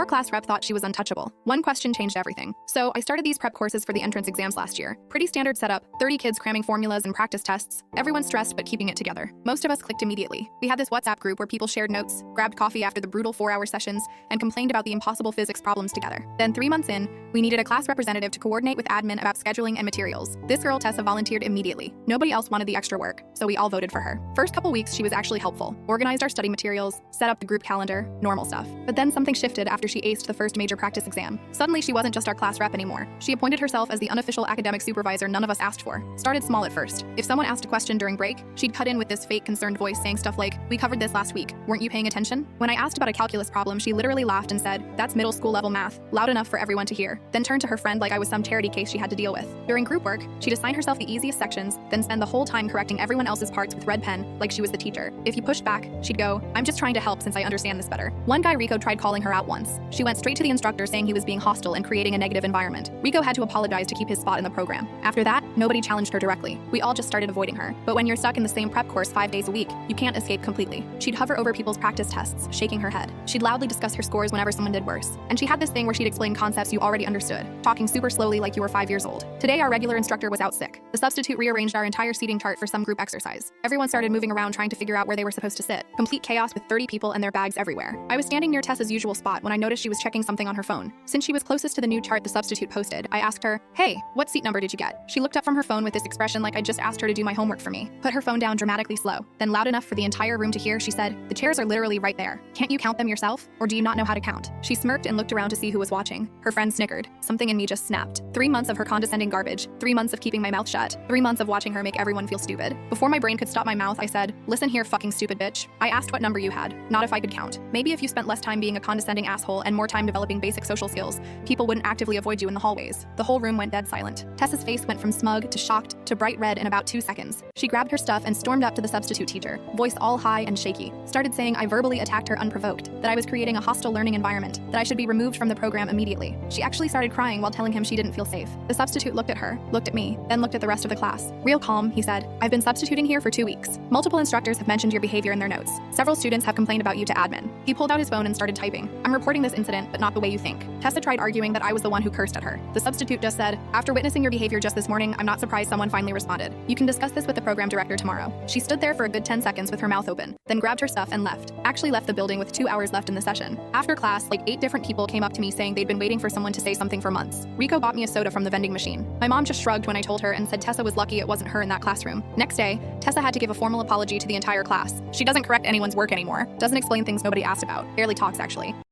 Our class rep thought she was untouchable. One question changed everything. So I started these prep courses for the entrance exams last year. Pretty standard setup, 30 kids cramming formulas and practice tests. Everyone stressed but keeping it together. Most of us clicked immediately. We had this WhatsApp group where people shared notes, grabbed coffee after the brutal 4-hour sessions, and complained about the impossible physics problems together. Then 3 months in, we needed a class representative to coordinate with admin about scheduling and materials. This girl, Tessa, volunteered immediately. Nobody else wanted the extra work, so we all voted for her. First couple weeks, she was actually helpful. Organized our study materials, set up the group calendar, normal stuff. But then something shifted after she aced the first major practice exam. Suddenly, she wasn't just our class rep anymore. She appointed herself as the unofficial academic supervisor none of us asked for. Started small at first. If someone asked a question during break, she'd cut in with this fake concerned voice saying stuff like, "We covered this last week. Weren't you paying attention?" When I asked about a calculus problem, she literally laughed and said, "That's middle school level math," loud enough for everyone to hear. Then turned to her friend like I was some charity case she had to deal with. During group work, she'd assign herself the easiest sections, then spend the whole time correcting everyone else's parts with red pen like she was the teacher. If you pushed back, she'd go, "I'm just trying to help since I understand this better." One guy, Rico, tried calling her out once. She went straight to the instructor saying he was being hostile and creating a negative environment. Rico had to apologize to keep his spot in the program. After that, nobody challenged her directly. We all just started avoiding her. But when you're stuck in the same prep course 5 days a week, you can't escape completely. She'd hover over people's practice tests, shaking her head. She'd loudly discuss her scores whenever someone did worse. And she had this thing where she'd explain concepts you already understood, talking super slowly like you were 5 years old. Today, our regular instructor was out sick. The substitute rearranged our entire seating chart for some group exercise. Everyone started moving around trying to figure out where they were supposed to sit. Complete chaos with 30 people and their bags everywhere. I was standing near Tessa's usual spot when I noticed she was checking something on her phone. Since she was closest to the new chart the substitute posted, I asked her, "Hey, what seat number did you get?" She looked up from her phone with this expression like I just asked her to do my homework for me. Put her phone down dramatically slow. Then loud enough for the entire room to hear, she said, "The chairs are literally right there. Can't you count them yourself? Or do you not know how to count?" She smirked and looked around to see who was watching. Her friend snickered. Something in me just snapped. 3 months of her condescending garbage. 3 months of keeping my mouth shut. 3 months of watching her make everyone feel stupid. Before my brain could stop my mouth, I said, "Listen here, fucking stupid bitch. I asked what number you had, not if I could count. Maybe if you spent less time being a condescending asshole and more time developing basic social skills, people wouldn't actively avoid you in the hallways." The whole room went dead silent. Tessa's face went from smug to shocked to bright red in about 2 seconds. She grabbed her stuff and stormed up to the substitute teacher, voice all high and shaky. Started saying I verbally attacked her unprovoked, that I was creating a hostile learning environment, that I should be removed from the program immediately. She actually started crying while telling him she didn't feel safe. The substitute looked at her, looked at me, then looked at the rest of the class. Real calm, he said, "I've been substituting here for 2 weeks. Multiple instructors have mentioned your behavior in their notes. Several students have complained about you to admin." He pulled out his phone and started typing. "I'm reporting this incident, but not the way you think." Tessa tried arguing that I was the one who cursed at her. The substitute just said, "After witnessing your behavior just this morning, I'm not surprised someone finally responded. You can discuss this with the program director tomorrow." She stood there for a good 10 seconds with her mouth open, then grabbed her stuff and left. Actually left the building with 2 hours left in the session. After class, like 8 different people came up to me saying they'd been waiting for someone to say something for months. Rico bought me a soda from the vending machine. My mom just shrugged when I told her and said Tessa was lucky it wasn't her in that classroom. Next day, Tessa had to give a formal apology to the entire class. She doesn't correct anyone's work anymore, doesn't explain things nobody asked about, barely talks actually.